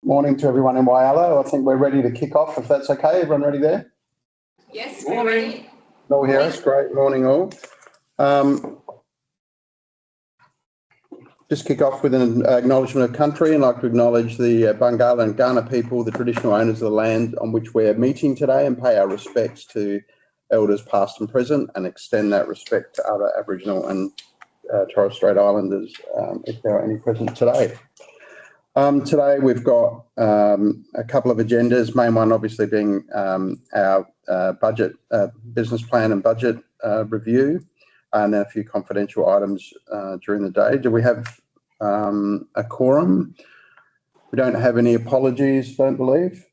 morning to everyone in Whyalla. I think we're ready to kick off, if that's okay. Everyone ready there? Yes, we're ready. All hear us. Great morning, all. Just kick off with an acknowledgement of country, and I'd like to acknowledge the Whyalla and Kaurna people, the traditional owners of the land on which we're meeting today, and pay our respects to elders past and present, and extend that respect to other Aboriginal and Torres Strait Islanders, if there are any present today. Today we've got a couple of agendas, main one obviously being our budget, business plan and budget review, and then a few confidential items during the day. Do we have a quorum? We don't have any apologies, don't believe.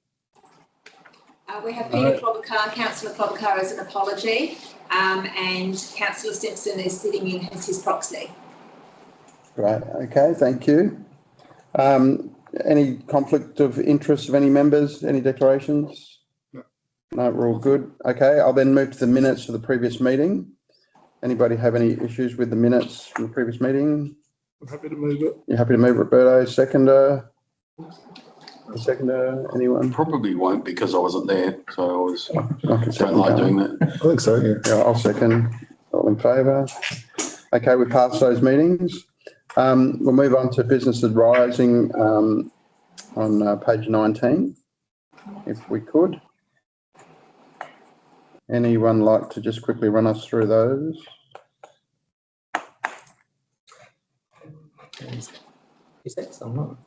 We have Peter Klobuchar, Councillor Klobuchar as an apology, and Councillor Simpson is sitting in as his proxy. Right, okay, thank you. Any conflict of interest of any members? Any declarations? No, we're all good. Okay, I'll then move to the minutes of the previous meeting. Anybody have any issues with the minutes from the previous meeting? I'm happy to move it. You're happy to move, Roberto? Seconder? Seconder? Anyone? Probably won't, because I wasn't there, so I don't like doing that. I think so, yeah. Yeah, I'll second. All in favour? Okay, we pass those meetings. We'll move on to business arising on page 19, if we could. Anyone like to just quickly run us through those? Is that someone?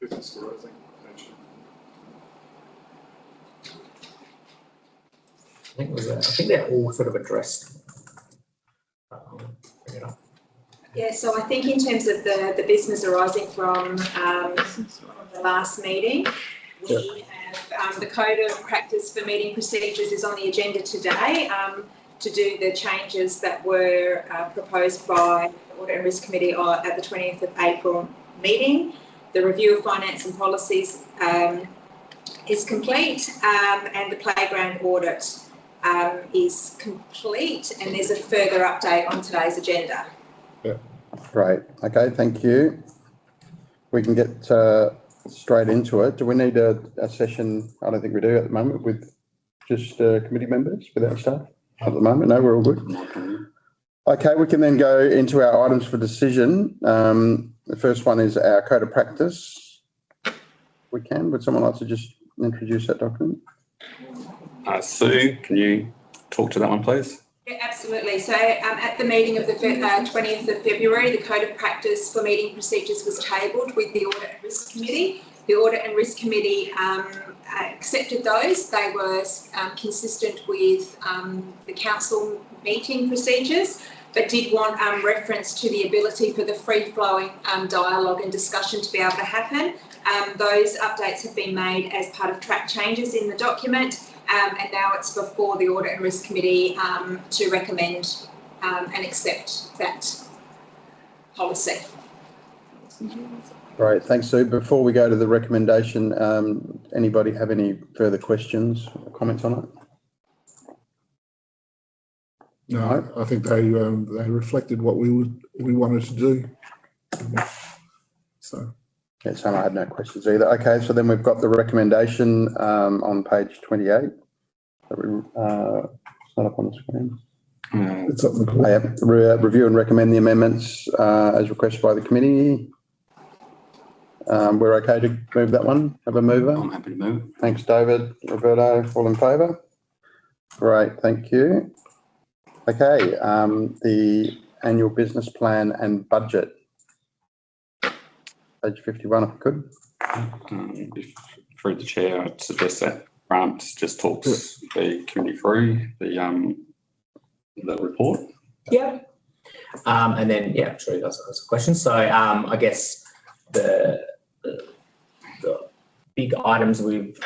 Business arising. I think they're all sort of addressed. Yeah, so I think in terms of the business arising from the last meeting, we have the Code of Practice for Meeting Procedures is on the agenda today to do the changes that were proposed by the Audit and Risk Committee at the 20th of April meeting. The review of finance and policies is complete, and the playground audit is complete, and there's a further update on today's agenda. Yeah. Great. Okay, thank you. We can get straight into it. Do we need a session? I don't think we do at the moment, with just committee members, without staff? At the moment, no, we're all good. Okay, we can then go into our items for decision. The first one is our Code of Practice. Would someone like to just introduce that document? Sue, can you talk to that one, please? Yeah, absolutely. So at the meeting of the 20th of February, the Code of Practice for Meeting Procedures was tabled with the Audit and Risk Committee. The Audit and Risk Committee accepted those. They were consistent with the council meeting procedures, but did want reference to the ability for the free-flowing dialogue and discussion to be able to happen. Those updates have been made as part of track changes in the document, and now it's before the Audit and Risk Committee to recommend and accept that policy. Great, thanks, Sue. Before we go to the recommendation, anybody have any further questions or comments on it? No, I think they reflected what we wanted to do. So. Yeah, so I had no questions either. Okay, so then we've got the recommendation on page 28. That we, it's not up on the screen. It's up in the corner. Review and recommend the amendments as requested by the committee. We're okay to move that one? Have a mover? I'm happy to move. Thanks, David. Roberto, all in favour? Great, thank you. Okay, the annual business plan and budget. Page 51, if I could. Through the chair, I'd suggest that Grant just talks the committee through the report. Yeah. And then, yeah, I'm sure he does ask a question. So I guess the big items we've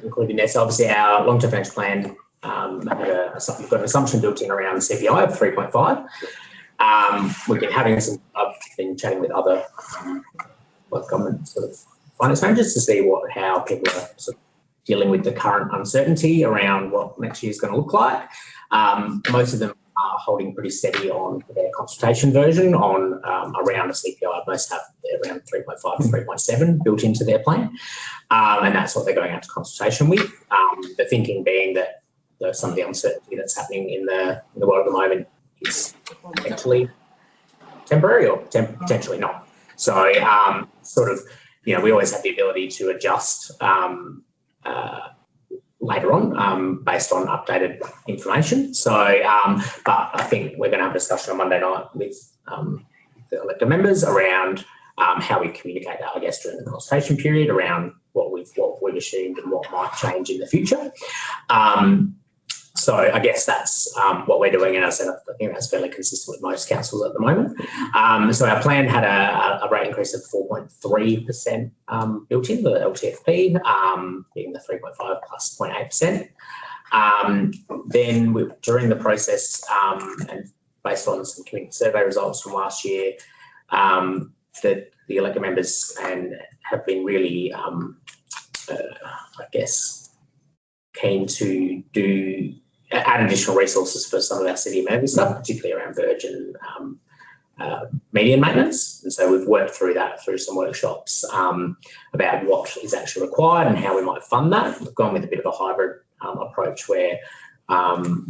included in there. So obviously our long-term financial plan, we've got an assumption built in around CPI of 3.5. We've been having some, I've been chatting with other government sort of finance managers to see how people are sort of dealing with the current uncertainty around what next year is going to look like. Most of them are holding pretty steady on their consultation version on around a CPI. Most have around 3.5 to 3.7 built into their plan, and that's what they're going out to consultation with. The thinking being that some of the uncertainty that's happening in the world at the moment is potentially temporary or potentially not. So sort of, we always have the ability to adjust later on based on updated information. So, but I think we're going to have a discussion on Monday night with the elected members around how we communicate that, I guess, during the consultation period around what we've assumed and what might change in the future. So I guess that's what we're doing, and I think that's fairly consistent with most councils at the moment. So our plan had a rate increase of 4.3% built in, the LTFP, being the 3.5 plus 0.8%. Then during the process, and based on some community survey results from last year, the elected members have been really, I guess, keen to add additional resources for some of our city emergency stuff, particularly around Virgin median maintenance. And so we've worked through that through some workshops about what is actually required and how we might fund that. We've gone with a bit of a hybrid approach where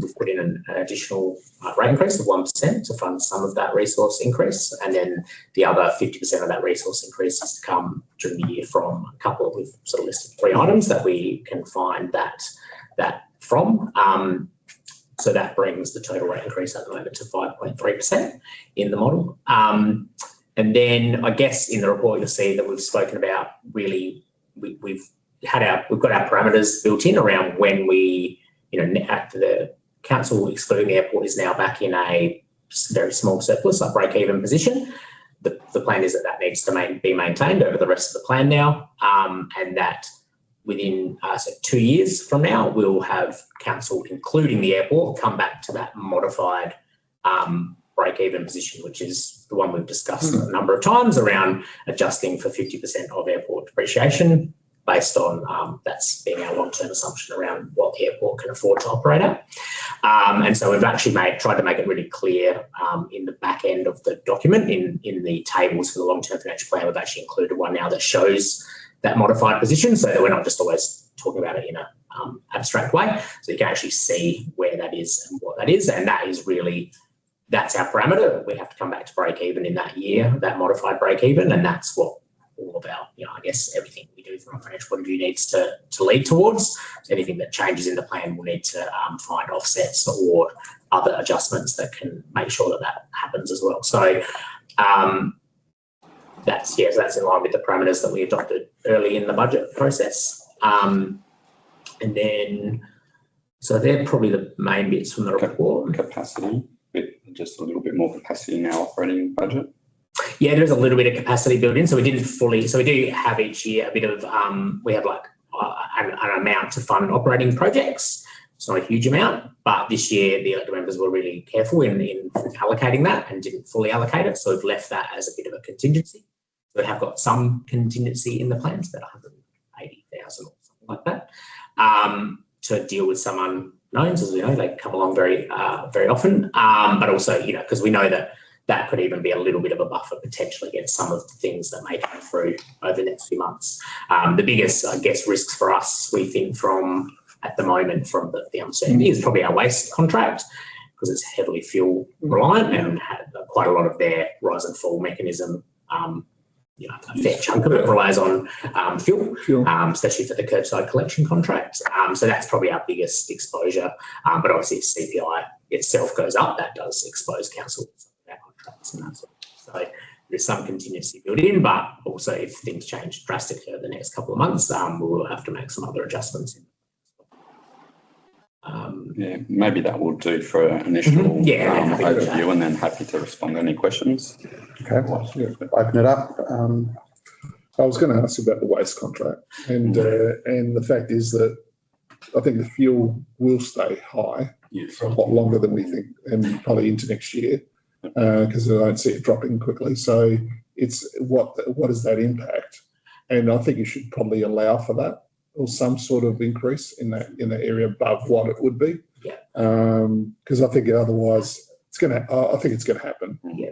we've put in an additional rate increase of 1% to fund some of that resource increase, and then the other 50% of that resource increase is to come during the year from a couple of, we've sort of listed 3 items that we can find that from. So that brings the total rate increase at the moment to 5.3% in the model. And then I guess in the report you'll see that we've spoken about really we've got our parameters built in around when we, after the council excluding the airport is now back in a very small surplus, a break-even position. The plan is that needs to be maintained over the rest of the plan now, and that within 2 years from now, we'll have council, including the airport, come back to that modified break-even position, which is the one we've discussed a number of times around adjusting for 50% of airport depreciation based on that's being our long-term assumption around what the airport can afford to operate at. And so we've actually tried to make it really clear in the back end of the document, in the tables for the long-term financial plan, we've actually included one now that shows that modified position, so that we're not just always talking about it in a abstract way. So you can actually see where that is and what that is, and that is really, that's our parameter. We have to come back to break even in that year, that modified break even, and that's what all of our, I guess everything we do from a financial point of view needs to lead towards. So anything that changes in the plan will need to find offsets or other adjustments that can make sure that happens as well. So that's in line with the parameters that we adopted early in the budget process. And then, so they're probably the main bits from the report. Capacity, just a little bit more capacity in our operating budget. Yeah, there's a little bit of capacity built in. So we do have each year a bit of, we have like an amount to fund operating projects. It's not a huge amount, but this year the elected members were really careful in allocating that and didn't fully allocate it. So we've left that as a bit of a contingency. We have got some contingency in the plans, about 180,000 or something like that, to deal with some unknowns. As we know, they come along very often, but also, because we know that could even be a little bit of a buffer potentially against some of the things that may come through over the next few months. The biggest, I guess, risks for us, we think, at the moment from the uncertainty is probably our waste contract, because it's heavily fuel reliant and had quite a lot of their rise and fall mechanism. A fair chunk of it relies on fuel. Especially for the curbside collection contract. So that's probably our biggest exposure. But obviously, if CPI itself goes up, that does expose council to some of our contracts and that sort of thing. So there's some contingency built in, but also if things change drastically over the next couple of months, we will have to make some other adjustments. Maybe that will do for an initial overview, and then happy to respond to any questions. Okay, open it up. I was going to ask you about the waste contract, and the fact is that I think the fuel will stay high for a lot longer than we think, and probably into next year, because I don't see it dropping quickly. So it's what is that impact? And I think you should probably allow for that, or some sort of increase in that area above what it would be. Yeah. Because I think otherwise it's going to. I think it's going to happen. Yeah.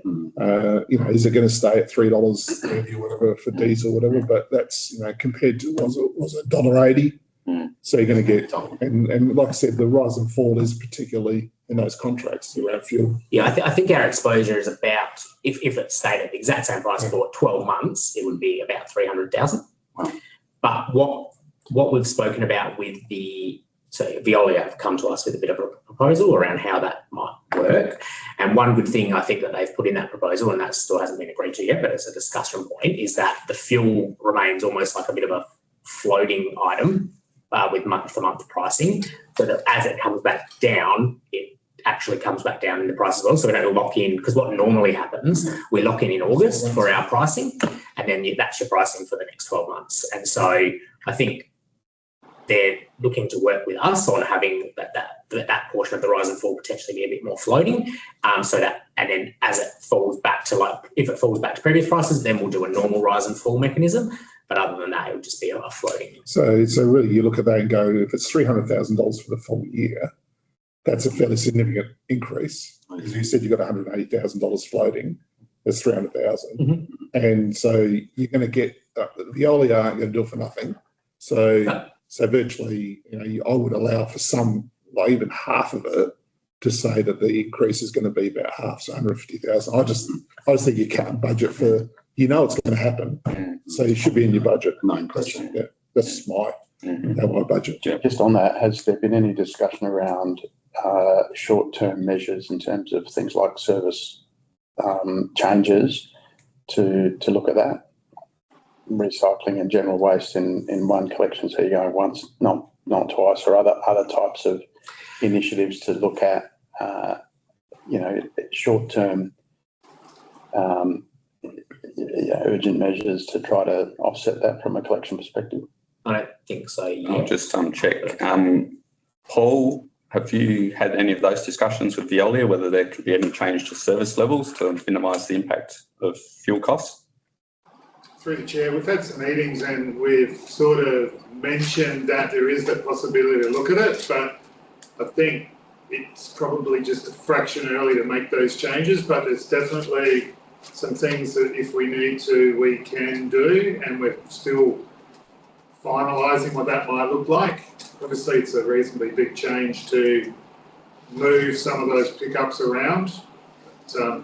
You know, is it going to stay at $3.30 or whatever for diesel, or whatever? But that's, you know, compared to was it $1.80. So you're going to get, and like I said, the rise and fall is particularly in those contracts around fuel. Yeah, I think our exposure is about, if it stayed at the exact same price for 12 months, it would be about 300,000. Wow. But what we've spoken about with Whyalla have come to us with a bit of a proposal around how that might work. And one good thing I think that they've put in that proposal, and that still hasn't been agreed to yet, but it's a discussion point, is that the fuel remains almost like a bit of a floating item with month-to-month pricing, so that as it comes back down, it actually comes back down in the price as well. So we don't lock in, because what normally happens, we lock in August for our pricing, and then that's your pricing for the next 12 months. And so I think they're looking to work with us on having that portion of the rise and fall potentially be a bit more floating, so that, and then as it falls back to if it falls back to previous prices, then we'll do a normal rise and fall mechanism. But other than that, it would just be a floating. So really, you look at that and go, if it's $300,000 for the full year, that's a fairly significant increase. Because you said you've got $180,000 floating, that's 300,000, and so you're going to get Whyalla aren't going to do it for nothing. So virtually, you know, I would allow for some, like even half of it, to say that the increase is going to be about half, so 150,000. I just think you can't budget for. You know it's going to happen, so you should be in your budget. No question. Yeah, that's my budget. Just on that, has there been any discussion around short-term measures in terms of things like service changes to look at that? Recycling and general waste in one collection, so you go once, not twice, or other types of initiatives to look at, you know, short-term urgent measures to try to offset that from a collection perspective? I don't think so. Yeah. I'll just check. Paul, have you had any of those discussions with Whyalla, whether there could be any change to service levels to minimise the impact of fuel costs? Through the chair, we've had some meetings and we've sort of mentioned that there is the possibility to look at it, but I think it's probably just a fraction early to make those changes, but there's definitely some things that if we need to, we can do, and we're still finalising what that might look like. Obviously, it's a reasonably big change to move some of those pickups around. But,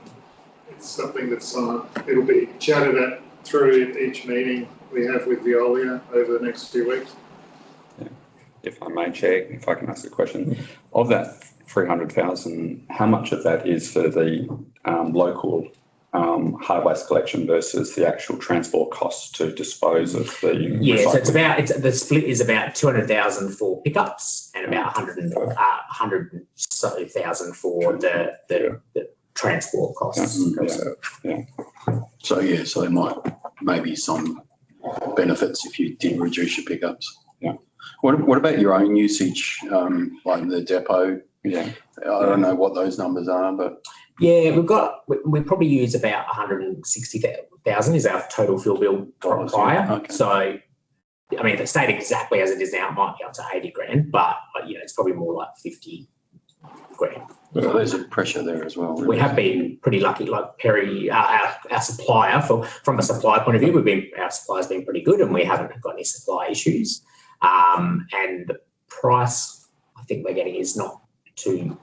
it's something that's it'll be chatted at through each meeting we have with Whyalla over the next few weeks. Yeah. If I may, Chair, if I can ask a question. Of that 300,000, how much of that is for the local hard waste collection versus the actual transport costs to dispose of the recycling? So the split is about 200,000 for pickups and about 100,000 for the transport costs. So there might maybe some benefits if you did reduce your pickups. Yeah. What about your own usage, like the depot? Yeah. I don't know what those numbers are, but yeah, we probably use about 160,000 is our total fuel bill prior. Okay. So, I mean, if it stayed exactly as it is now, it might be up to 80 grand, but you know, it's probably more like 50 grand. So there's a pressure there as well. We have been pretty lucky, like Perry, our supplier, from a supply point of view, our supply's been pretty good and we haven't got any supply issues. And the price I think we're getting is not too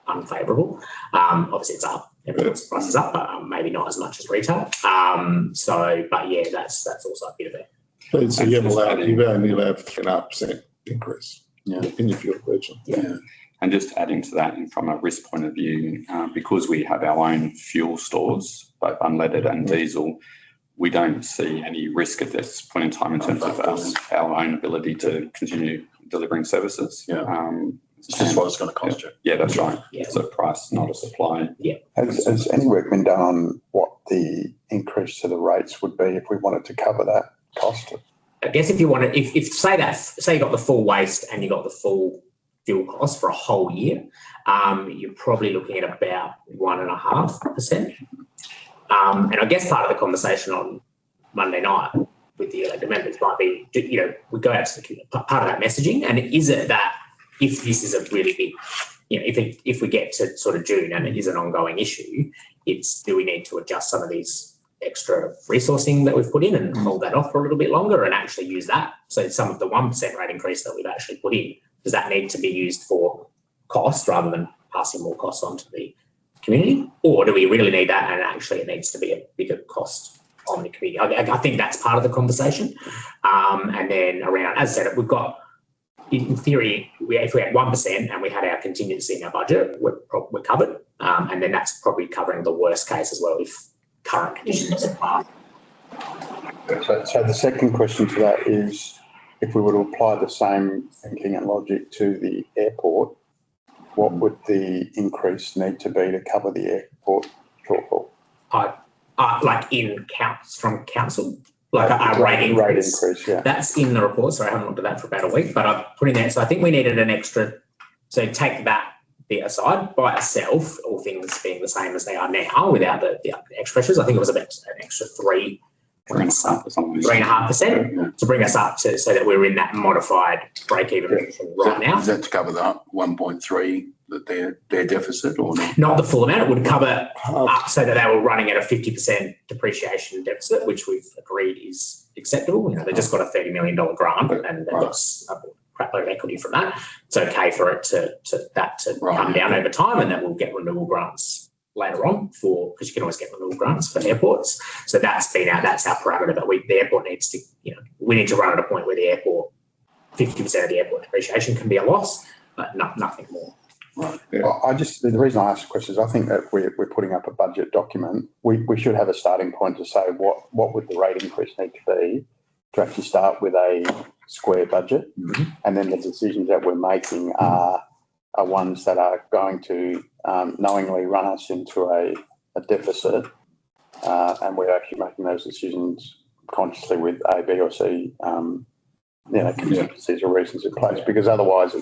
unfavourable. Obviously it's up, everyone's price is up, but maybe not as much as retail. But yeah, that's also a bit of it. So you've only allowed 3.5% increase in your fuel purchase. Yeah. And just adding to that, and from a risk point of view, because we have our own fuel stores, both unleaded and diesel, we don't see any risk at this point in time in terms of our own ability to continue delivering services. It's just what it's going to cost you. Yeah, that's right. Yeah. It's a price, not a supply. Yeah. Has any work been done on what the increase to the rates would be if we wanted to cover that cost? I guess if you want to, if say you got the full waste and you got the full fuel cost for a whole year, you're probably looking at about 1.5%. And I guess part of the conversation on Monday night with the elected members might be, you know, we go out to part of that messaging, and is it that if this is a really big, if we get to sort of June and it is an ongoing issue, do we need to adjust some of these extra resourcing that we've put in and hold that off for a little bit longer and actually use that? So some of the 1% rate increase that we've actually put in, does that need to be used for cost rather than passing more costs on to the community? Or do we really need that and actually it needs to be a bigger cost on the community? I think that's part of the conversation. And then around, as I said, we've got, in theory, if we had 1% and we had our contingency in our budget, we're covered. And then that's probably covering the worst case as well if current conditions apply. So the second question to that is, if we were to apply the same thinking and logic to the airport, what would the increase need to be to cover the airport shortfall? Like in counts from council, like a rate increase. Yeah. That's in the report. Sorry, I haven't looked at that for about a week, but I've put in there. So I think we needed an extra. So take that bit aside by itself, all things being the same as they are now, without the extra pressures. I think it was about an extra 3.5% to bring us up to so that we're in that modified break-even position right now. Is that to cover that 1.3 that their deficit, or not? Not the full amount. It would cover up so that they were running at a 50% depreciation deficit, which we've agreed is acceptable. They just got a $30 million grant and they've got a crap load of equity from that. It's okay for it to come down over time, and that we'll get renewal grants later on because you can always get renewal grants for airports. So that's our parameter that the airport needs to, we need to run at a point where the airport, 50% of the airport depreciation can be a loss, but nothing more. Right. Yeah. The reason I asked the question is I think that we're putting up a budget document. We should have a starting point to say what would the rate increase need to be to actually start with a square budget, and then the decisions that we're making are ones that are going to knowingly run us into a deficit, and we're actually making those decisions consciously with A, B or C contingencies or reasons in place, because otherwise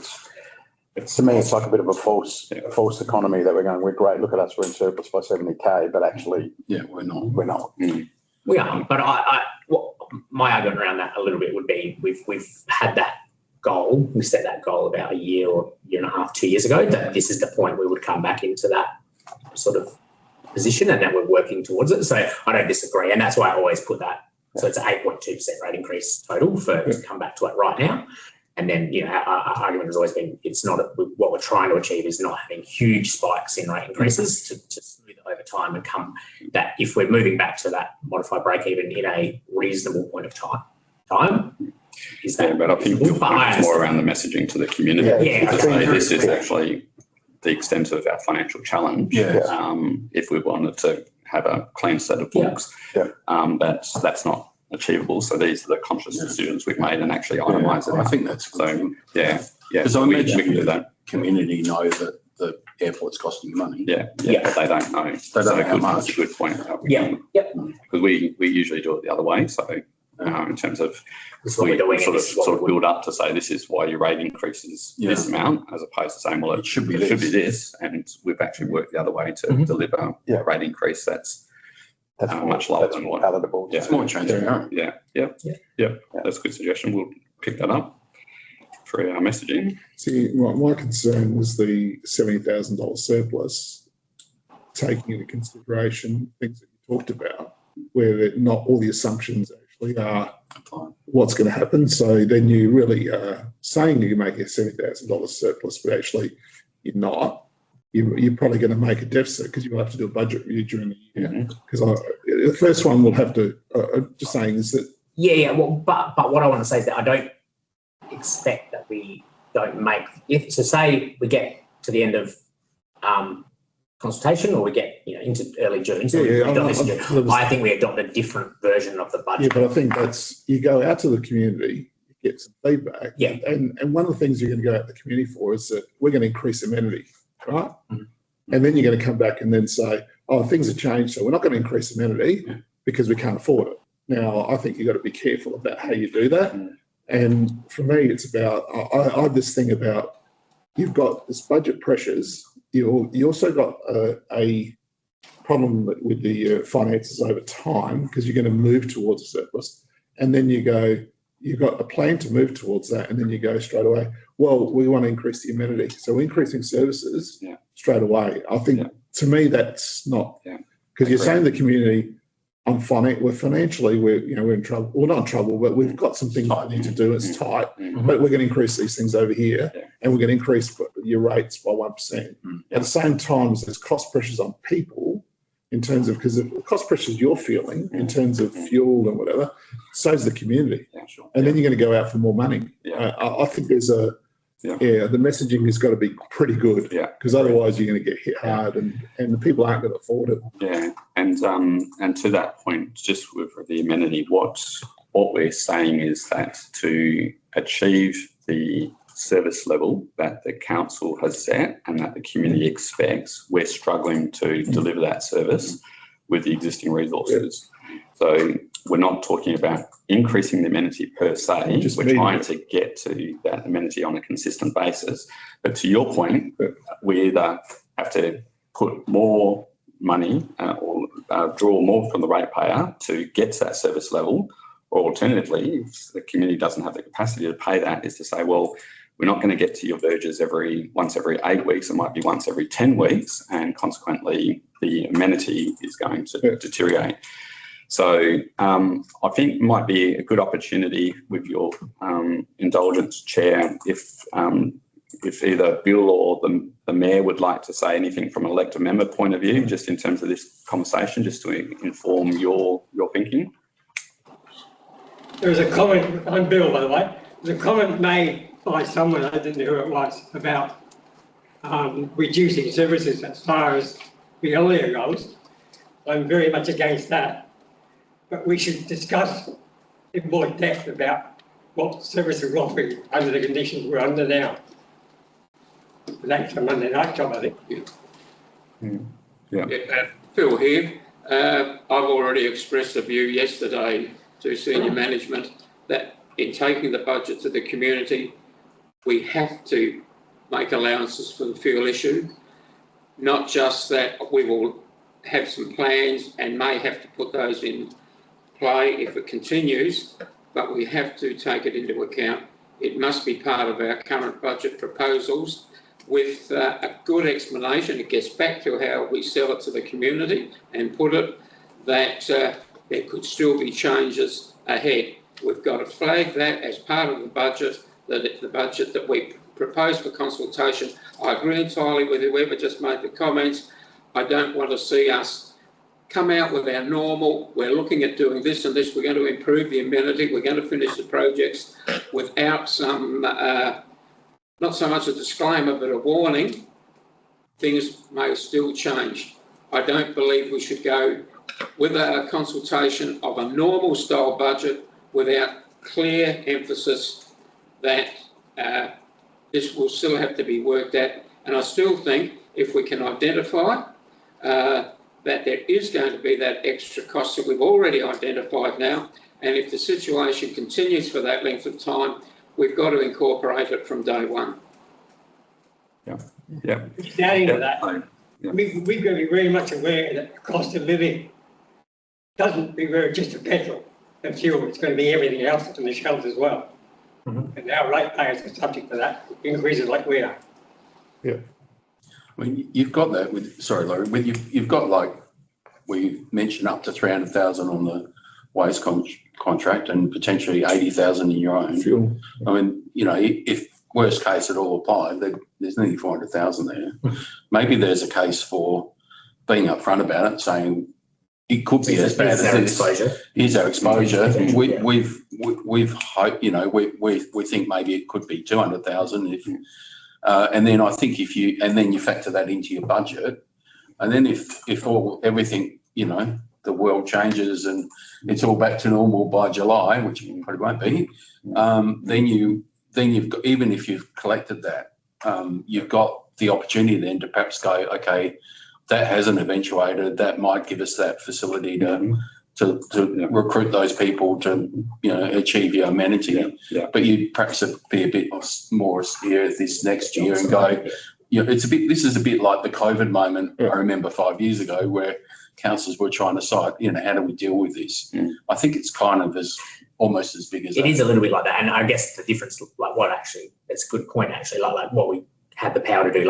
to me, it's like a bit of a false economy that we're great. Look at us, we're in surplus by 70k, but actually, we're not. We're not. We are, but my argument around that a little bit would be we've had that goal. We set that goal about a year or year and a half, 2 years ago. That this is the point we would come back into that sort of position, and that we're working towards it. So I don't disagree, and that's why I always put that. So it's an 8.2% rate increase total to come back to it right now. And then, our argument has always been it's not what we're trying to achieve is not having huge spikes in rate increases to smooth it over time and come that if we're moving back to that modified break even in a reasonable point of time. Is that but I think it's more around the messaging to the community. To say this is actually the extent of our financial challenge. If we wanted to have a clean set of books, that's not achievable. So these are the conscious decisions we've made and actually itemise it. I think that's so. Because I imagine we can do that. Community know that the airport's costing money. But they don't know. They don't know how much. That's a good point. Because we usually do it the other way. So in terms of we sort of build up to say this is why your rate increases this amount, as opposed to saying, well, it should be this, and we've actually worked the other way to deliver a rate increase that's much lower than what palatable. It's more transparent. That's a good suggestion. We'll pick that up for our messaging. See, my concern was the $70,000 surplus, taking into consideration things that you talked about, where not all the assumptions actually are what's going to happen. So then you really are saying you're making a $70,000 surplus, but actually you're not. You're probably going to make a deficit because you'll have to do a budget review during the year. Because the first one we'll have to, just saying is that. Well, but what I want to say is that I don't expect that we don't make, say we get to the end of consultation or we get into early June. So I think we adopt a different version of the budget. But I think that's, you go out to the community, get some feedback. And one of the things you're going to go out to the community for is that we're going to increase amenity. Right? And then you're going to come back and then say, things have changed, so we're not going to increase amenity because we can't afford it. Now, I think you've got to be careful about how you do that. And for me, it's about, I have this thing about, you've got this budget pressures, you also got a problem with the finances over time because you're going to move towards a surplus. And then you go, you've got a plan to move towards that, and then you go straight away, well, we want to increase the amenity. So increasing services straight away. I think to me, that's not, because you're saying the community, we're financially, we're in trouble. Well, not in trouble, but we've got some things we need to do. It's tight, but we're going to increase these things over here, and we're going to increase your rates by 1%. At the same time, there's cost pressures on people in terms of, because the cost pressures you're feeling in terms of fuel and whatever, so's the community. And then you're going to go out for more money. I think there's the messaging has got to be pretty good, because otherwise you're going to get hit hard, and the people aren't going to afford it. And to that point, just with the amenity, what we're saying is that to achieve the service level that the council has set and that the community expects, we're struggling to deliver that service with the existing resources. So we're not talking about increasing the amenity per se, we're trying to get to that amenity on a consistent basis. But to your point, we either have to put more money or draw more from the ratepayer to get to that service level, or alternatively, if the community doesn't have the capacity to pay that, is to say, well, we're not going to get to your verges once every 8 weeks, it might be once every 10 weeks, and consequently the amenity is going to deteriorate. So I think it might be a good opportunity with your indulgence, Chair, if either Bill or the Mayor would like to say anything from an elected member point of view, just in terms of this conversation, just to inform your thinking. There was a comment, I'm Bill by the way, there was a comment made by someone, I didn't know who it was, about reducing services as far as Whyalla goes. I'm very much against that, but we should discuss in more depth about what services we're offering under the conditions we're under now. That's a Monday night job, I think. Phil here. I've already expressed a view yesterday to senior management that in taking the budget to the community, we have to make allowances for the fuel issue. Not just that we will have some plans and may have to put those in play if it continues, but we have to take it into account. It must be part of our current budget proposals with a good explanation. It gets back to how we sell it to the community and put it that there could still be changes ahead. We've got to flag that as part of the budget, that the budget that we propose for consultation. I agree entirely with whoever just made the comments. I don't want to see us come out with our normal, we're looking at doing this and this, we're going to improve the amenity, we're going to finish the projects without some, not so much a disclaimer, but a warning. Things may still change. I don't believe we should go with a consultation of a normal style budget without clear emphasis that this will still have to be worked at. And I still think if we can identify that there is going to be that extra cost that we've already identified now, and if the situation continues for that length of time, we've got to incorporate it from day one. Adding to that, we've got to be very much aware that the cost of living doesn't be just a petrol and fuel, it's going to be everything else on the shelves as well. And our ratepayers are subject to that, increases like we are. I mean, you've got that with, sorry, Laurie, you've got, like, we mentioned up to 300,000 on the waste contract and potentially 80,000 in your own. Fuel. I mean, you know, if worst case it all applied, there's nearly 400,000 there. Maybe there's a case for being upfront about it, saying it could be as bad as this. Here's our exposure. We've hoped, you know, we think maybe it could be 200,000 if. And then I think then you factor that into your budget, and then if everything, you know, the world changes and it's all back to normal by July, which it probably won't be, then you've got, even if you've collected that, you've got the opportunity then to perhaps go, okay, that hasn't eventuated, that might give us that facility to recruit those people to, you know, achieve your amenity. But you'd perhaps be a bit more austere this next year and go, you know, this is a bit like the COVID moment I remember 5 years ago where councils were trying to decide, you know, how do we deal with this? I think it's kind of as almost as big as It that. is a little bit like that. And I guess the difference, like what actually, it's a good point actually, like what we had the power to do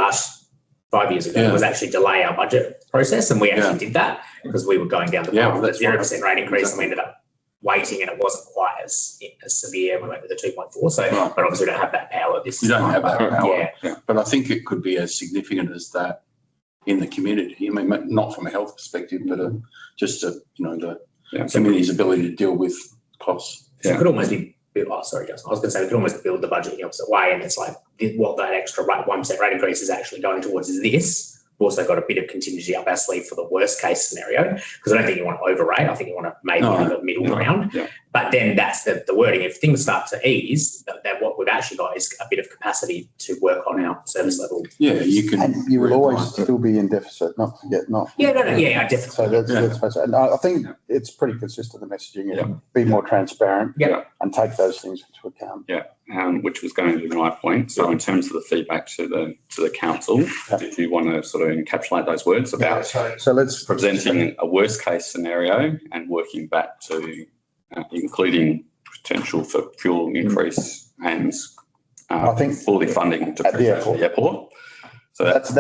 5 years ago was actually delay our budget process. And we actually did that because we were going down the path of the 0% rate increase and we ended up waiting and it wasn't quite as severe. We went with the 2.4. So, but obviously we don't have that power this You don't have that power. Yeah. But I think it could be as significant as that in the community. I mean, not from a health perspective, but just the community's ability to deal with costs. So it could almost be, sorry, Justin, I was going to say we could almost build the budget in the opposite way, and it's like what that extra 1% rate increase is actually going towards is this. We've also got a bit of contingency up our sleeve for the worst case scenario, because I don't think you want to overrate. I think you want to maybe have a middle ground. Yeah. But then that's the wording. If things start to ease, that what we've actually got is a bit of capacity to work on our service level. Yeah, you can. And you will always still be in deficit, not forget. Yeah, definitely. So that's and I think it's pretty consistent, the messaging. Yeah. Be more transparent Yeah. and take those things into account. Yeah, which was going to be my point. So in terms of the feedback to the council, did you want to sort of encapsulate those words about So let's presenting a worst case scenario and working back to including potential for fuel increase and I think fully funding to at the airport. So that's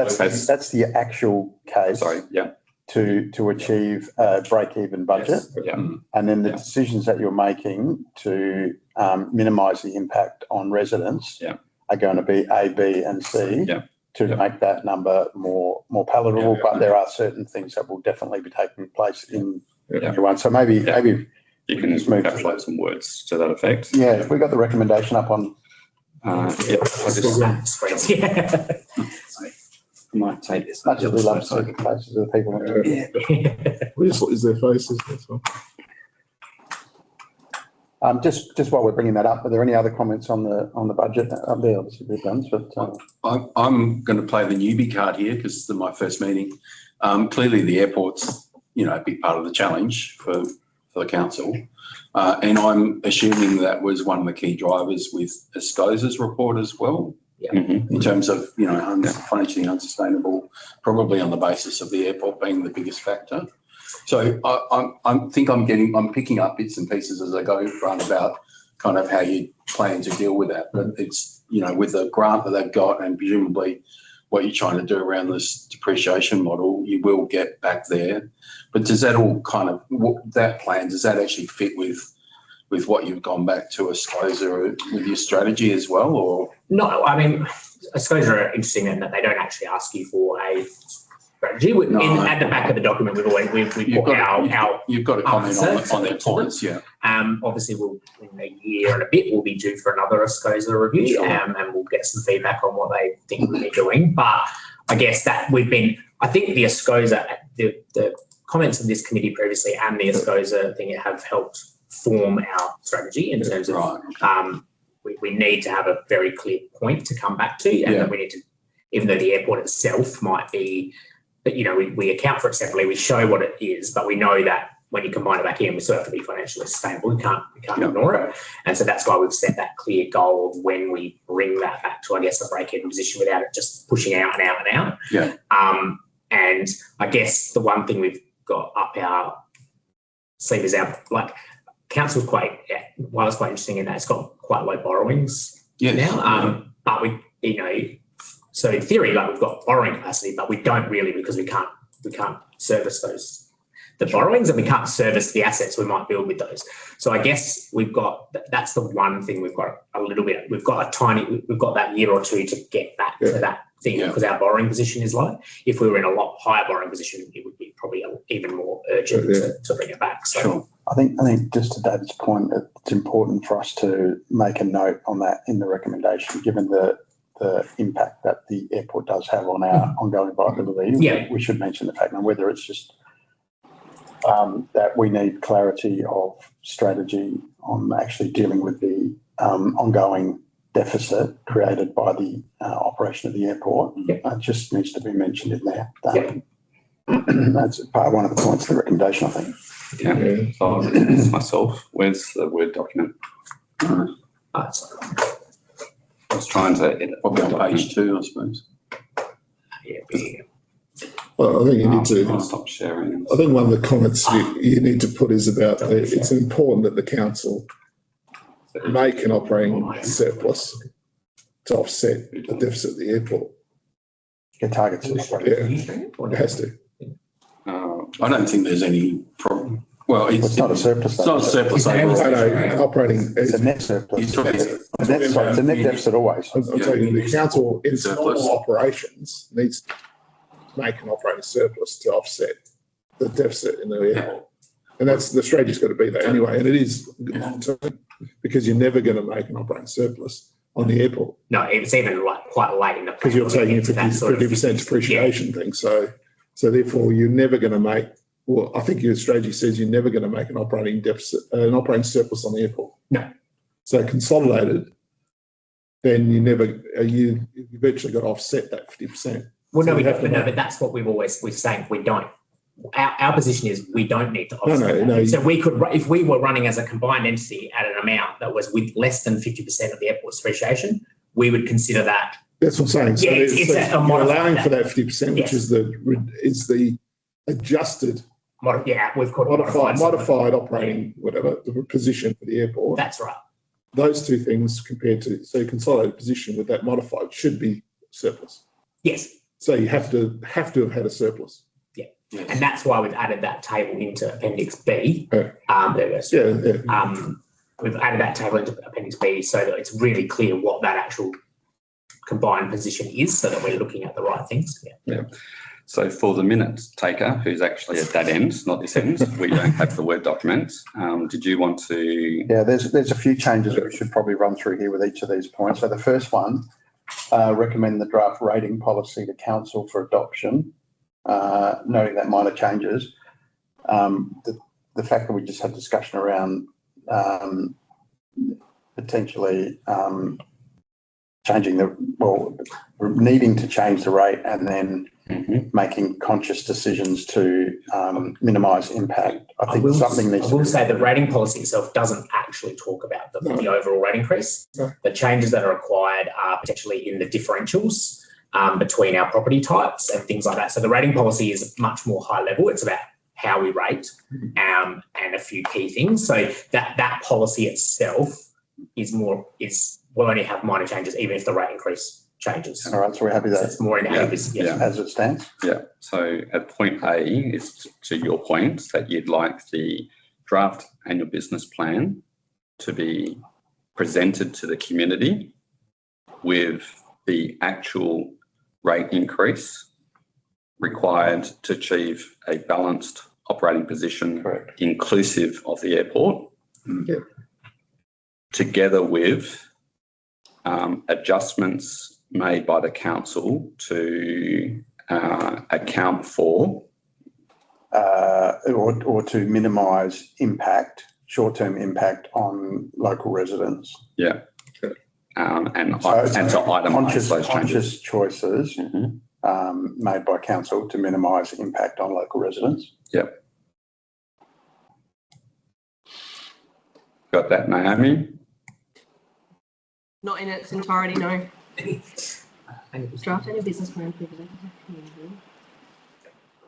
the actual case. Sorry, yeah. To achieve a break-even budget. Yes, yeah. And then the decisions that you're making to minimise the impact on residents are going to be A, B and C to make that number more palatable. But there are certain things that will definitely be taking place in everyone. So maybe you can just encapsulate some words to that effect. Yeah, we got the recommendation up on. I might take this. Much as we love to see the faces of the people. We just is their faces. That's all. Just while we're bringing that up, are there any other comments on the budget? There obviously we've done, but I'm going to play the newbie card here because it's my first meeting. Clearly, the airport's a big part of the challenge for the council, and I'm assuming that was one of the key drivers with Escosa's report as well. Yeah. Mm-hmm. In terms of financially unsustainable, probably on the basis of the airport being the biggest factor. So I'm picking up bits and pieces as I go round about kind of how you plan to deal with that. But it's with the grant that they've got and presumably what you're trying to do around this depreciation model, you will get back there. But does that all that plan, does that actually fit with what you've gone back to Escosa with your strategy as well, or? No, I mean, Escosa are interesting in that they don't actually ask you for a strategy. At the back of the document, we put our you've got to comment on their points, yeah. Obviously, in a year and a bit, we'll be due for another Escosa review, and we'll get some feedback on what they think we'll be doing. But I guess that I think the Escosa, the comments of this committee previously and the Escosa thing have helped form our strategy in terms of we need to have a very clear point to come back to, and that we need to, even though the airport itself might be, we account for it separately, we show what it is, but we know that when you combine it back in, we still have to be financially sustainable. We can't ignore it. And so that's why we've set that clear goal of when we bring that back to, I guess, a break-even position without it just pushing out and out and out. Yeah. And I guess the one thing we've got up our sleeve is council's quite interesting in that it's got quite low borrowings now. But so in theory, we've got borrowing capacity, but we don't really because we can't service the borrowings, and we can't service the assets we might build with those. So I guess that's the one thing we've got a little bit. We've got that year or two to get back to that thing because our borrowing position is low. If we were in a lot higher borrowing position, it would be probably even more urgent to bring it back. So. Sure. I think just to David's point, it's important for us to make a note on that in the recommendation, given the impact that the airport does have on our ongoing viability. Yeah. We should mention the fact, and whether it's just that we need clarity of strategy on actually dealing with the ongoing deficit created by the operation of the airport. It just needs to be mentioned in there. That's one of the points of the recommendation, I think. Yeah. So I'll read this myself. Where's the Word document? I was trying to edit. Probably on page 2, I suppose. Well, I think you need to. I'll stop sharing. I think one of the comments you need to put is about it's important that the council make an operating surplus to offset the deficit at the airport. It targets it. It has to. I don't think there's any problem. Well, It's not a surplus. It's not a surplus overall. No, operating. It's a net surplus. He's talking- It's a net deficit always. I'm telling you, the council in its Surplus. normal operations needs to make an operating surplus to offset the deficit in the airport. And that's, the strategy's got to be that anyway, and it is long term, because you're never going to make an operating surplus on the airport, No, it's even like quite late in the. because you're taking into that sort of 50% depreciation thing, so therefore you're never going to make, well, I think your strategy says you're never going to make an operating deficit, an operating surplus on the airport. No. So consolidated, then you never, you virtually got to offset that 50%. Well, So no, we you have don't, to but no, make- but that's what we're saying, we don't. Our position is we don't need to offset No. that. So we could, if we were running as a combined entity at an amount that was with less than 50% of the airport's depreciation, we would consider that. That's what I'm saying. So Yeah, it's a you're modified allowing for that. that 50%, which Yes. is the adjusted, We've called modified operating, whatever, the position for the airport. That's right. Those two things compared to, so your consolidated position with that modified should be surplus. Yes. So you have to have had a surplus. And that's why we've added that table into Appendix B. Yeah. There we go. Yeah. We've added that table into Appendix B so that it's really clear what that actual combined position is, so that we're looking at the right things. Yeah. So for the minute taker, who's actually at that end, not this end, we don't have the Word document. Did you want to? Yeah, there's a few changes that we should probably run through here with each of these points. So the first one, recommend the draft rating policy to council for adoption, noting that minor changes. The fact that we just had discussion around potentially needing to change the rate and then making conscious decisions to minimise impact. I think something needs to be. I will say the rating policy itself doesn't actually talk about the overall rate increase. No. The changes that are required are potentially in the differentials between our property types and things like that. So the rating policy is much more high level. It's about how we rate and a few key things. So that policy itself will only have minor changes, even if the rate increase changes. All right, so we're happy So that it's more in our business. Yeah. as it stands. Yeah. So at point A is to your point that you'd like the draft annual business plan to be presented to the community with the actual rate increase required to achieve a balanced operating position, Correct. inclusive of the airport, Yeah. together with adjustments made by the council to account for or to minimise impact, short-term impact on local residents. and to itemise Conscious those changes. choices made by council to minimise impact on local residents. Yep. Got that, Naomi? Not in its entirety, no. Draft any business plan for the community.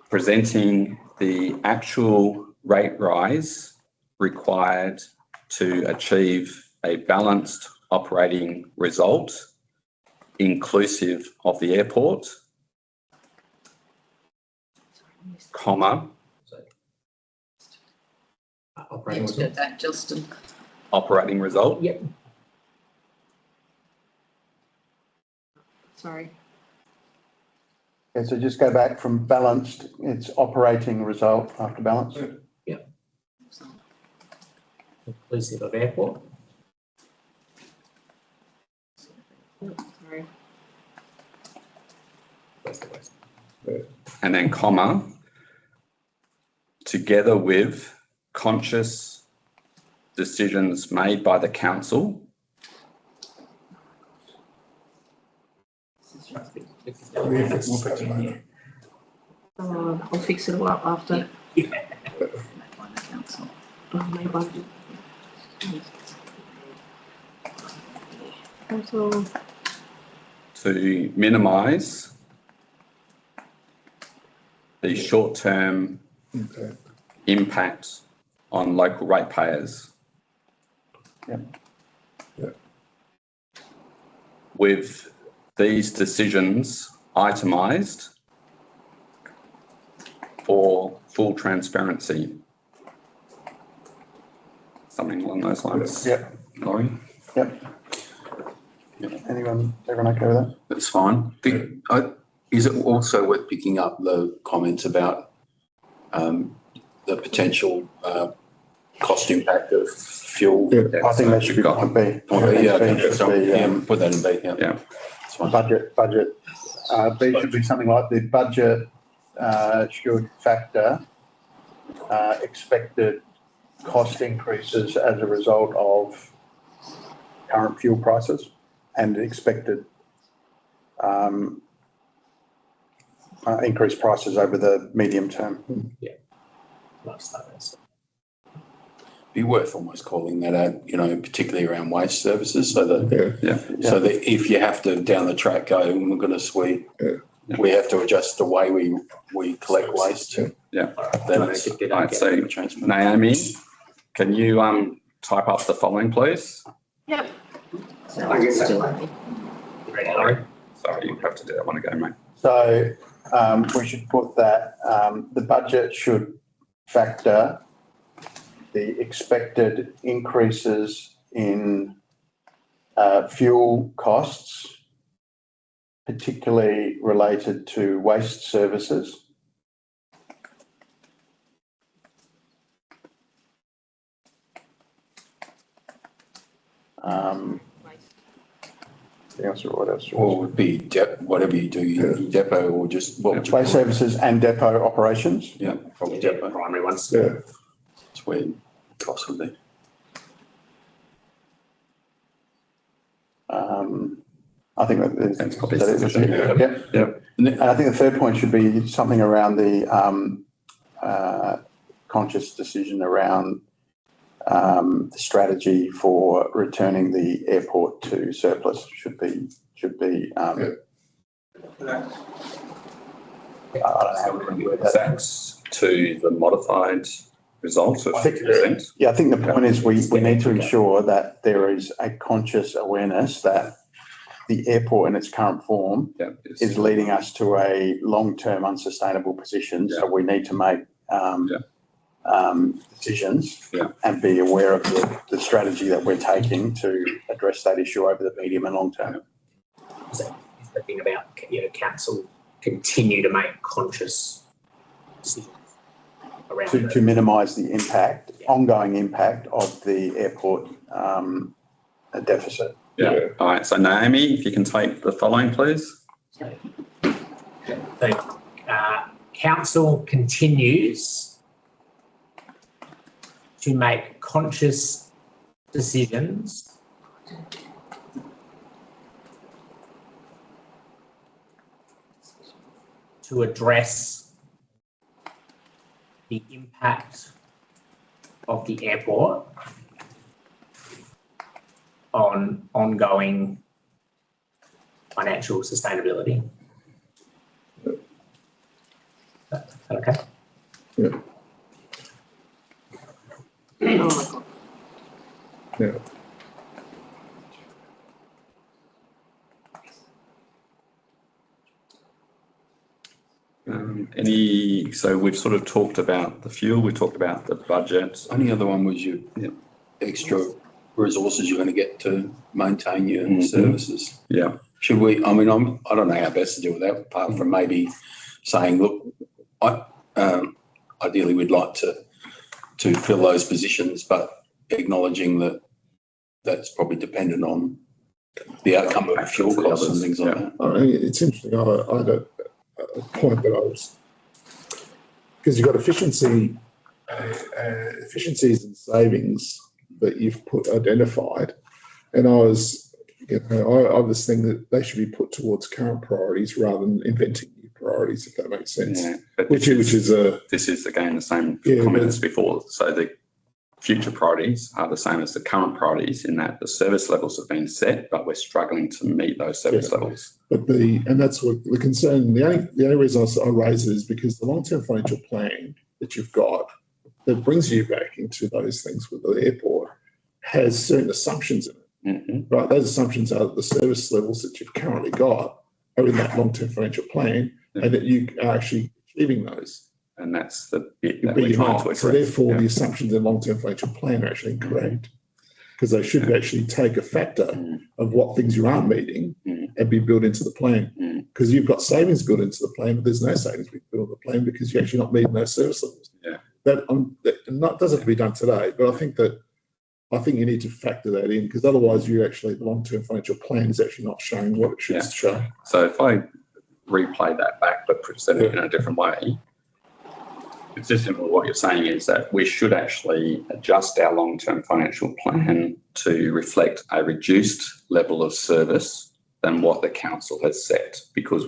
Presenting the actual rate rise required to achieve a balanced operating result, inclusive of the airport, comma, Operating Yes, result. that, Justin. operating result. Yep. Sorry. Okay, so just go back from balanced, it's operating result after balance. Inclusive of airport. Sorry. And then comma, together with conscious decisions made by the council I'll fix it all up after. Council. to minimise the short-term impact on local ratepayers. with these decisions itemised for full transparency. Something along those lines. Yep. Laurie? Yep. Everyone okay with that? That's fine. Is it also worth picking up the comments about the potential cost impact of fuel? Yeah, I think that should be point B. Put that in B. Yeah. That's fine. Budget. B should be something like the budget should factor expected cost increases as a result of current fuel prices and expected increased prices over the medium term. Yeah. Nice, that Be worth almost calling that out, particularly around waste services, so that so that if you have to down the track go, oh my goodness, we have to adjust the way we collect waste. Yeah. Then I'd say, Naomi, can you type up the following, please? Yep. I guess so. Ready, Laurie? Sorry, you have to do that one again, mate. So we should put that the budget should factor the expected increases in fuel costs, particularly related to waste services. What else? Or would be whatever you do, depot or just waste services and depot operations. Yeah, probably Yeah, depot. primary ones. Yeah. That's where cost would be. I think that's probably sufficient. Yeah. And I think the third point should be something around the conscious decision around the strategy for returning the airport to surplus should be. I don't know how we're going to do it. Thanks to the modified results of 50%. Yeah, I think the point is we need to ensure that there is a conscious awareness that the airport in its current form is leading us to a long-term unsustainable position. So we need to make decisions and be aware of the strategy that we're taking to address that issue over the medium and long term. Is the thing about council continue to make conscious decisions around to minimise the impact, ongoing impact of the airport deficit. Yeah. All right. So Naomi, if you can take the following, please. Council continues to make conscious decisions to address the impact of the airport on ongoing financial sustainability. Is that okay? Yeah. Yeah. So we've sort of talked about the fuel, we talked about the budget. Only other one was your extra resources you're going to get to maintain your services. Yeah. Should we, I don't know how best to deal with that, apart from maybe saying, look, ideally we'd like to fill those positions, but acknowledging that that's probably dependent on the outcome of fuel costs and things like that. It's interesting. I had a point that I was, because you've got efficiencies and savings that you've identified, and I was thinking that they should be put towards current priorities rather than inventing new priorities, if that makes sense. Yeah, this is again the same comment as before. So the future priorities are the same as the current priorities in that the service levels have been set, but we're struggling to meet those service levels. But that's what the concern. The only reason I raise it is because the long-term financial plan that you've got that brings you back into those things with the airport has certain assumptions in it. right? Those assumptions are that the service levels that you've currently got are in that long-term financial plan, and that you are actually achieving those. And that's the bit that But we're you're trying not. to address. So therefore, the assumptions in long-term financial plan are actually incorrect, because they should actually take a factor of what things you aren't meeting and be built into the plan. Because you've got savings built into the plan, but there's no savings built into the plan because you're actually not meeting those service levels. That doesn't have to be done today, but I think you need to factor that in, because otherwise the long-term financial plan is actually not showing what it should show. So if I replay that back but present it in a different way, consistent with what you're saying is that we should actually adjust our long-term financial plan to reflect a reduced level of service than what the council has set, because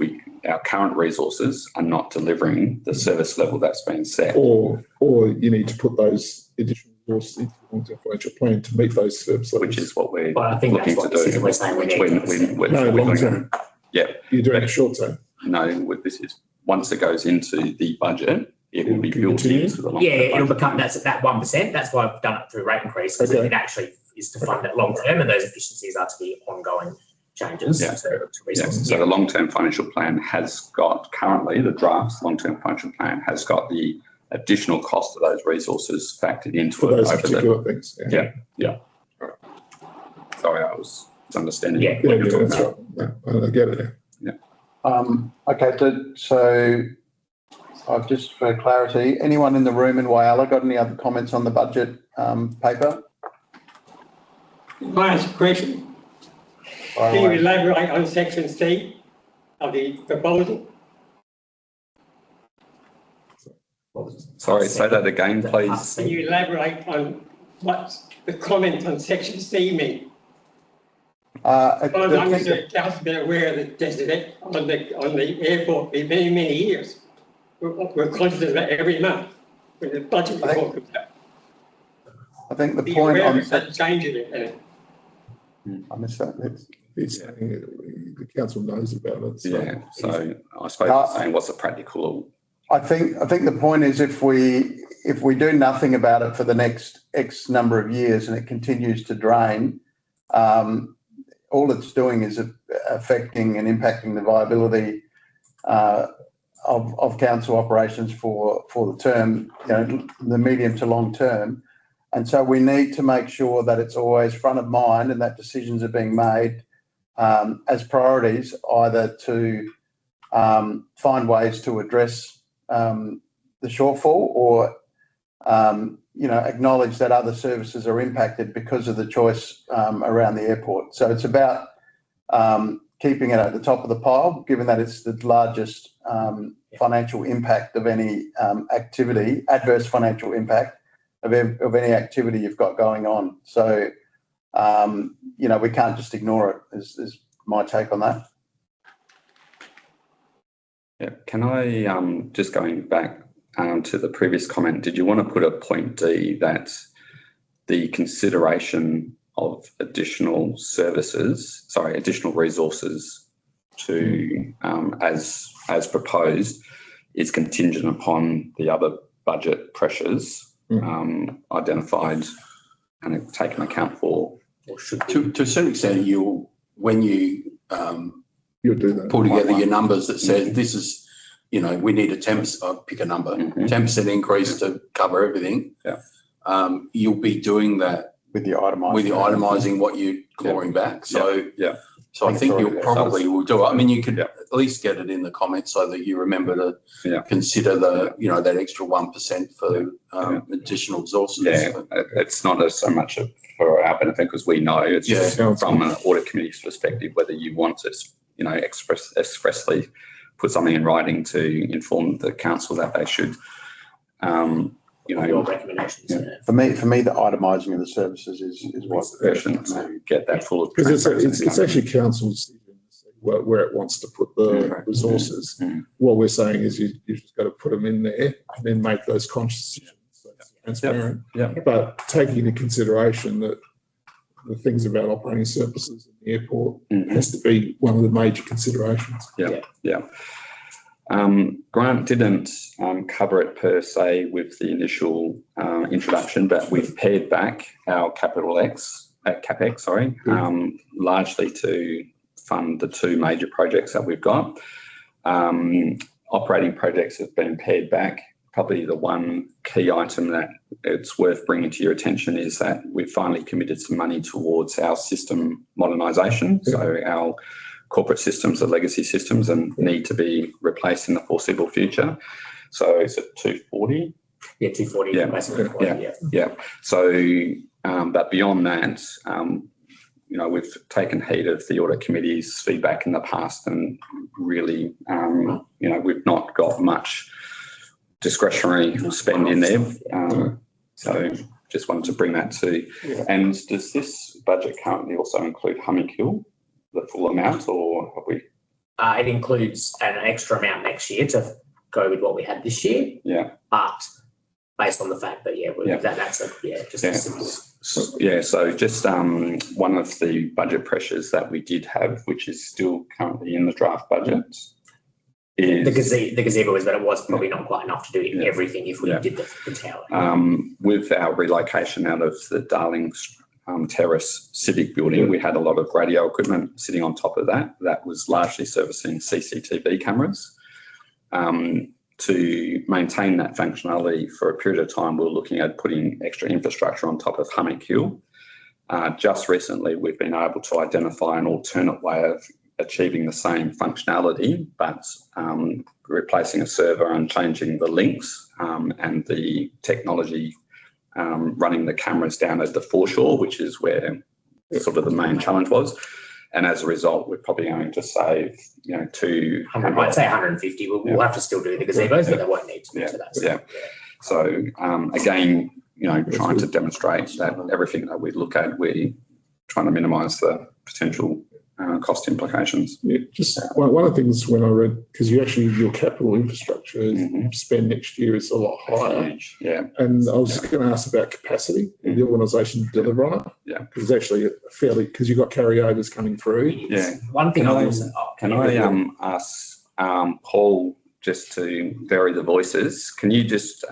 our current resources are not delivering the service level that's been set. Or you need to put those additional resources into the long-term financial plan to meet those service levels. Which is what we're Well, I think looking that's what to do. this is we're saying we need. No, long-term. Yeah. You're doing it short-term. No, this is, once it goes into the budget, it will be built into the long-term budget. It'll become, that's at that 1%. That's why I've done it through rate increase, because it actually is to fund it long-term, and those efficiencies are to be ongoing changes to resources. So the long-term financial plan has got, currently the draft long-term financial plan has got the additional cost of those resources factored into For it. those particular things. Yeah. Sorry, I was understanding. Yeah, that's right. I get it. Okay, so I've just, for clarity, anyone in the room in Whyalla got any other comments on the budget paper? Can I ask a question? Can you elaborate on section C of the proposal? Sorry, say that again, please. Can you elaborate on what the comment on section C means? As long as the council been aware that there's on the airport for many years. We're conscious of that every month when the budget report comes out. I think the point on changing it. I missed that. The council knows about it. So. So I suppose saying what's a practical. I think the point is if we do nothing about it for the next X number of years and it continues to drain, all it's doing is affecting and impacting the viability of council operations for the term, the medium to long term. And so we need to make sure that it's always front of mind and that decisions are being made as priorities, either to find ways to address the shortfall or, acknowledge that other services are impacted because of the choice around the airport. So it's about keeping it at the top of the pile, given that it's the largest financial impact of any activity, adverse financial impact of any activity you've got going on. So, we can't just ignore it, is my take on that. Yeah, can I, just going back to the previous comment, did you want to put a point D that the consideration of additional resources to, as proposed, is contingent upon the other budget pressures identified and taken account for? Or should to a certain extent, when you you'll do that. pull together your numbers that says this is, we need a 10%, I'll pick a number, 10% increase to cover everything. You'll be doing that with your itemising what you're clawing back. So So I think you probably will do it. I mean, you could at least get it in the comments so that you remember to consider that extra 1% for additional resources. Yeah, it's not so much for our benefit because we know it's just from an audit committee's perspective whether you want to, expressly put something in writing to inform the council that they should. Your recommendations. For me, the itemising of the services is what to get that full of because it's actually council's decision where it wants to put the resources. What we're saying is you just got to put them in there and then make those conscious decisions. So it's transparent. But taking into consideration that the things about operating surpluses in the airport has to be one of the major considerations. Grant didn't cover it per se with the initial introduction, but we've pared back our capital X CapEx, sorry, largely to fund the two major projects that we've got. Operating projects have been pared back. Probably the one key item that it's worth bringing to your attention is that we've finally committed some money towards our system modernisation. So our corporate systems are legacy systems and need to be replaced in the foreseeable future. So is it 240? Yeah, 240. Yeah. So, but beyond that, you know, we've taken heed of the audit committee's feedback in the past, and really, you know, we've not got much discretionary spend in there. So just wanted to bring that to. And does this budget currently also include Humming Hill, the full amount, or have we? It includes an extra amount next year to go with what we had this year. Yeah. But based on the fact that that's a simple. So just one of the budget pressures that we did have, which is still currently in the draft budget, is the gazebo is that it was probably not quite enough to do everything if we did the tower. With our relocation out of the Darling Terrace Civic Building, we had a lot of radio equipment sitting on top of that. That was largely servicing CCTV cameras. To maintain that functionality for a period of time, we're looking at putting extra infrastructure on top of Humming Hill. Just recently, we've been able to identify an alternate way of achieving the same functionality, but replacing a server and changing the links and the technology running the cameras down at the foreshore, which is where sort of the main challenge was. And as a result, we're probably going to save, you know, I'd say 150. We'll have to still do the gazebos, but they won't need to do that. So again, you know, trying to demonstrate that everything that we look at, we're trying to minimise the potential cost implications. Yeah, just one of the things when I read, because your capital infrastructure spend next year is a lot higher. And I was just going to ask about capacity of the organisation to deliver on it. Yeah. Because it's actually because you've got carryovers coming through. Yeah. One thing can I ask Paul, just to vary the voices, can you just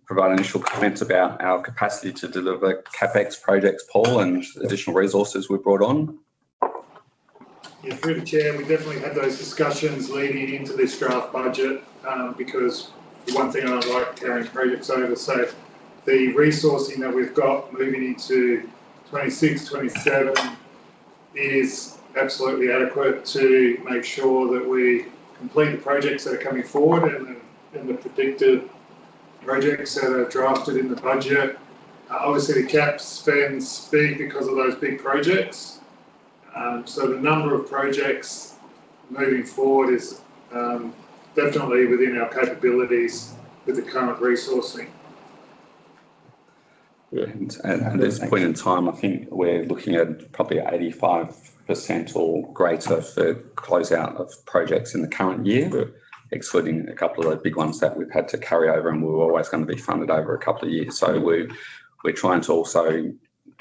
provide initial comments about our capacity to deliver CapEx projects, Paul, and additional resources we've brought on? Yeah, through the chair, we definitely had those discussions leading into this draft budget because the one thing I don't like carrying projects over. So the resourcing that we've got moving into 26, 27 is absolutely adequate to make sure that we complete the projects that are coming forward and the predicted projects that are drafted in the budget. Obviously the cap spend's big because of those big projects. So the number of projects moving forward is definitely within our capabilities with the current resourcing. And at this point in time, I think we're looking at probably 85% or greater for closeout of projects in the current year, excluding a couple of the big ones that we've had to carry over and we were always going to be funded over a couple of years. So we're trying to also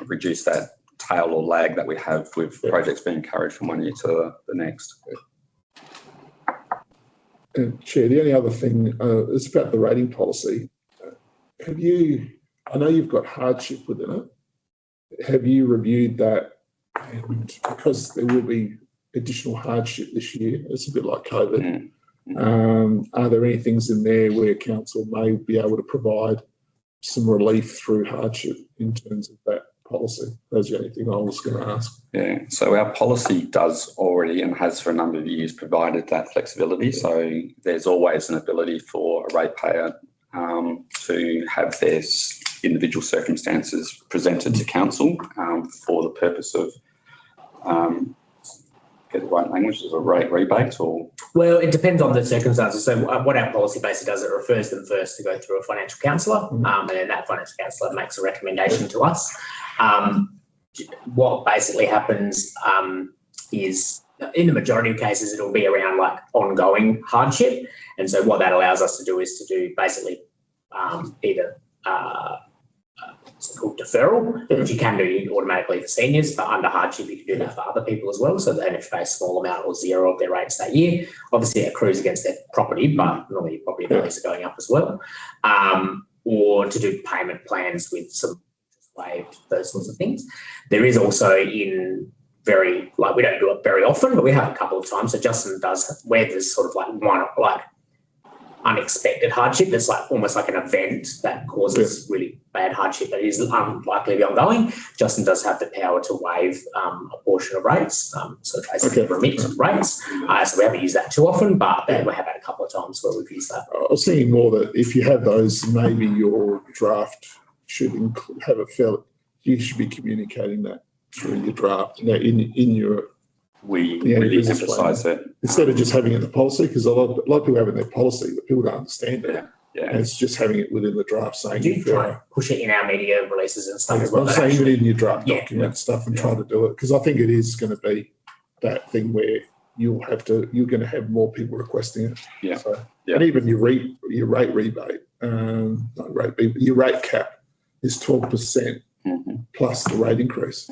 reduce that tail or lag that we have with projects being carried from one year to the next. Chair, the only other thing is about the rating policy. I know you've got hardship within it. Have you reviewed that? And because there will be additional hardship this year, it's a bit like COVID. Are there any things in there where council may be able to provide some relief through hardship in terms of that policy? That's the only thing I was going to ask. Yeah, so our policy does already and has for a number of years provided that flexibility. So there's always an ability for a ratepayer to have their individual circumstances presented to council for the purpose of get the right language, is a rate rebate or? Well, it depends on the circumstances. So what our policy basically does, it refers them first to go through a financial counsellor, and then that financial counsellor makes a recommendation to us. What basically happens is, in the majority of cases, it'll be around like ongoing hardship. And so what that allows us to do is to do basically either it's called deferral, which you can do automatically for seniors, but under hardship you can do that for other people as well. So then if they pay a small amount or zero of their rates that year, obviously it accrues against their property, but normally property values are going up as well. Or to do payment plans with some waived, those sorts of things. There is also in very, like, we don't do it very often, but we have a couple of times. So Justin does, where there's sort of like one, like, unexpected hardship that's like almost like an event that causes really bad hardship that is unlikely to be ongoing. Justin does have the power to waive a portion of rates, so basically remit rates. So we haven't used that too often, but we have had a couple of times where we've used that. I was thinking more that if you have those, maybe your draft should have a you should be communicating that through your draft, in your. We really emphasise that. Instead of just having it in the policy, because a lot of people have it in their policy, but people don't understand it. Yeah. And it's just having it within the draft saying. We do try and push it in our media releases and stuff as well. I'm saying it in your draft document stuff and try to do it, because I think it is going to be that thing where you're going to have more people requesting it. Yeah. So, and even your rate rebate, your rate cap is 12% plus the rate increase.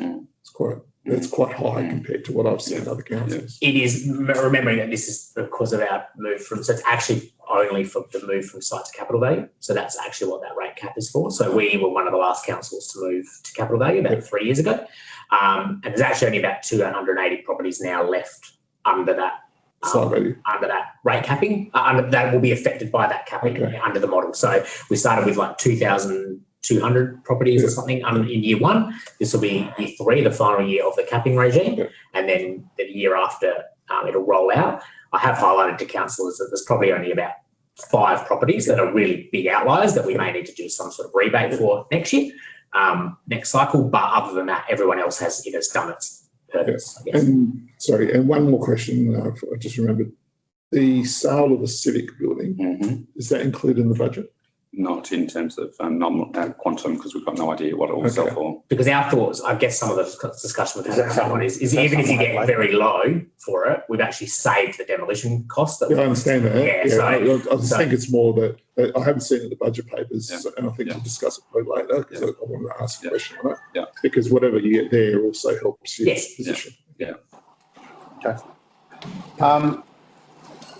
It's quite high compared to what I've seen in other councils. It is, remembering that this is because of our move from, so it's actually only for the move from site to capital value. So that's actually what that rate cap is for. So we were one of the last councils to move to capital value about 3 years ago. And there's actually only about 280 properties now left under that. Under that rate capping, that will be affected by that capping under the model. So we started with like 2,200 properties or something in year one. This will be year 3, the final year of the capping regime, and then the year after it'll roll out. I have highlighted to councillors that there's probably only about 5 properties that are really big outliers that we may need to do some sort of rebate for next year, next cycle. But other than that, everyone else has done its purpose. I guess. And one more question. I just remembered the sale of the civic building. Is that included in the budget? Not in terms of nominal quantum, because we've got no idea what it will sell for. Because our thoughts, I guess some of the discussion we've had on is even if you get very low for it, we've actually saved the demolition cost. I understand that. I think it's more that I haven't seen it in the budget papers, and I think we'll discuss it probably later, because I wanted to ask a question on it. Yeah. Because whatever you get there also helps your position. Yeah. Okay.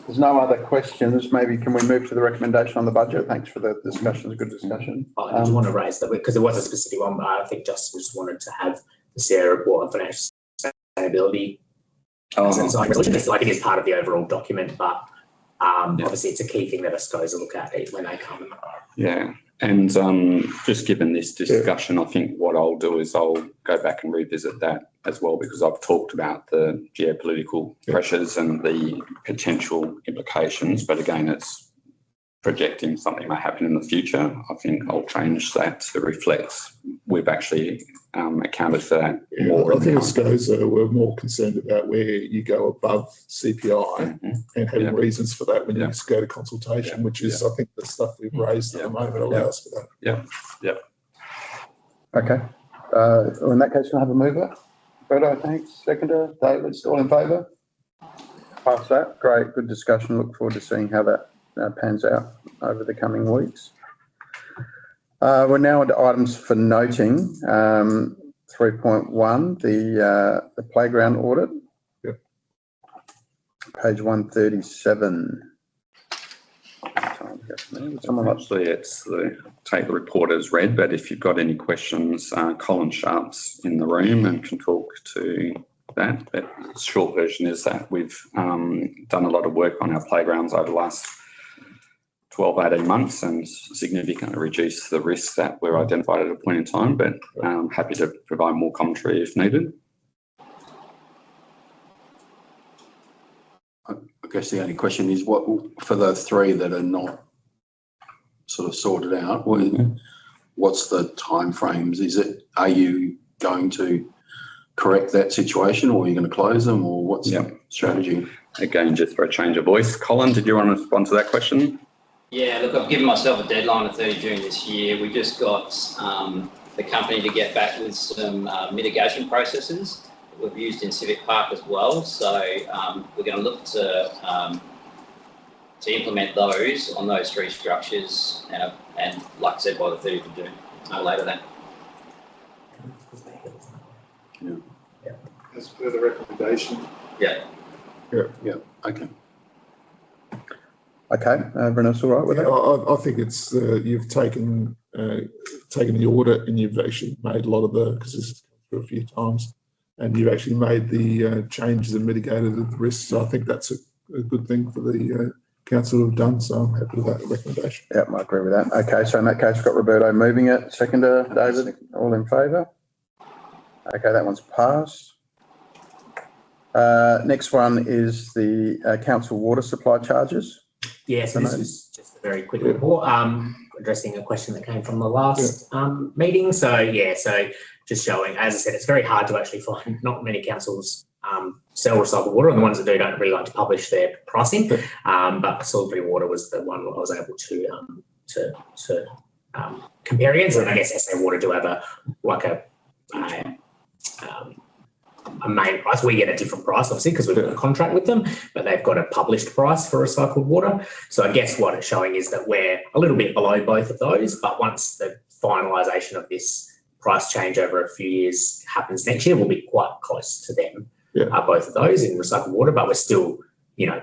There's no other questions. Maybe can we move to the recommendation on the budget? Thanks for the discussion. It's a good discussion. I just want to raise that because there was a specific one, but I think Justin just wanted to have the Sierra report on financial sustainability. Resolution. It's like it is part of the overall document, but obviously it's a key thing that ESCOs look at when they come. Yeah. And just given this discussion, I think what I'll do is I'll go back and revisit that as well, because I've talked about the geopolitical pressures and the potential implications. But again, it's projecting something may happen in the future. I think I'll change that to reflect we've actually accounted for that more. I think ESCOs were more concerned about where you go above CPI and having reasons for that when you go to consultation, which is, I think, the stuff we've raised at the moment allows for that. Okay. In that case, can I have a mover? Berto, thanks. Seconder, David, all in favour? Pass that. Great. Good discussion. Look forward to seeing how that pans out over the coming weeks. We're now on to items for noting. 3.1, the playground audit. Page 137. Actually, it's take the report as read, but if you've got any questions, Colin Sharp's in the room and can talk to that. But the short version is that we've done a lot of work on our playgrounds over the last 12, 18 months and significantly reduced the risks that were identified at a point in time, but happy to provide more commentary if needed. I guess the only question is what for the 3 that are not sort of sorted out, what's the time frames? Are you going to correct that situation, or are you going to close them, or what's the strategy? Again, just for a change of voice. Colin, did you want to respond to that question? Yeah, look, I've given myself a deadline of 30 June this year. We just got the company to get back with some mitigation processes that we've used in Civic Park as well. So we're going to look to implement those on those 3 structures and like I said, by the 30th of June, no later than. As per the recommendation. Yeah, okay. Okay, everyone else all right with that? I think it's, you've taken the audit and you've actually made a lot of because this has come through a few times, and you've actually made the changes and mitigated the risks. So I think that's a good thing for the council to have done. So I'm happy with that recommendation. Yeah, I agree with that. Okay, so in that case, we've got Roberto moving it. Seconder, David, all in favour? Okay, that one's passed. Next one is the council water supply charges. Yeah, so this was just a very quick report, addressing a question that came from the last meeting. So yeah, so just showing, as I said, it's very hard to actually find. Not many councils sell recycled water, and the ones that do don't really like to publish their pricing. But Salisbury Water was the one I was able to compare against. And I guess SA Water do have a main price. We get a different price, obviously, because we've got a contract with them, but they've got a published price for recycled water. So I guess what it's showing is that we're a little bit below both of those, but once the finalisation of this price change over a few years happens next year, we'll be quite close to them, both of those in recycled water, but we're still,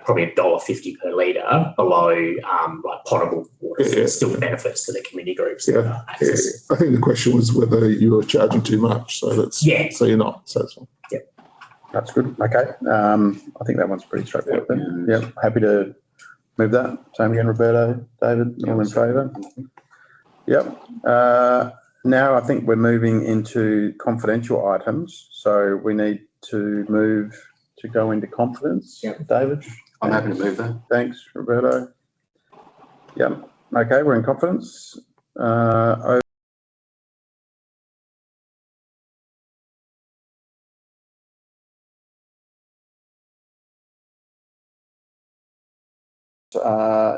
probably $1.50 per litre below like potable water. So it still benefits to the community groups. I think the question was whether you were charging too much. So that's so you're not. So that's fine. That's good. Okay. I think that one's pretty straightforward then. Yep. Happy to move that. Same again, Roberto, David, all in favour? Yep. Now I think we're moving into confidential items. So we need to move to go into confidence. David? I'm happy to move that. Thanks, Roberto. Yep. Okay, we're in confidence.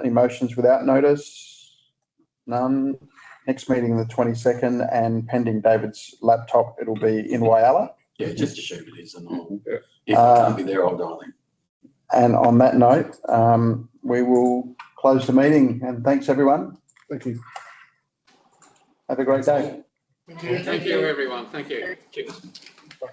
Any motions without notice? None. Next meeting the 22nd, and pending David's laptop, it'll be in Whyalla. Yeah, just assume it is, and if I can't be there, I'll dial in. And on that note, we will close the meeting, and thanks everyone. Thank you. Have a great day. Thank you, everyone. Thank you. Cheers. Bye.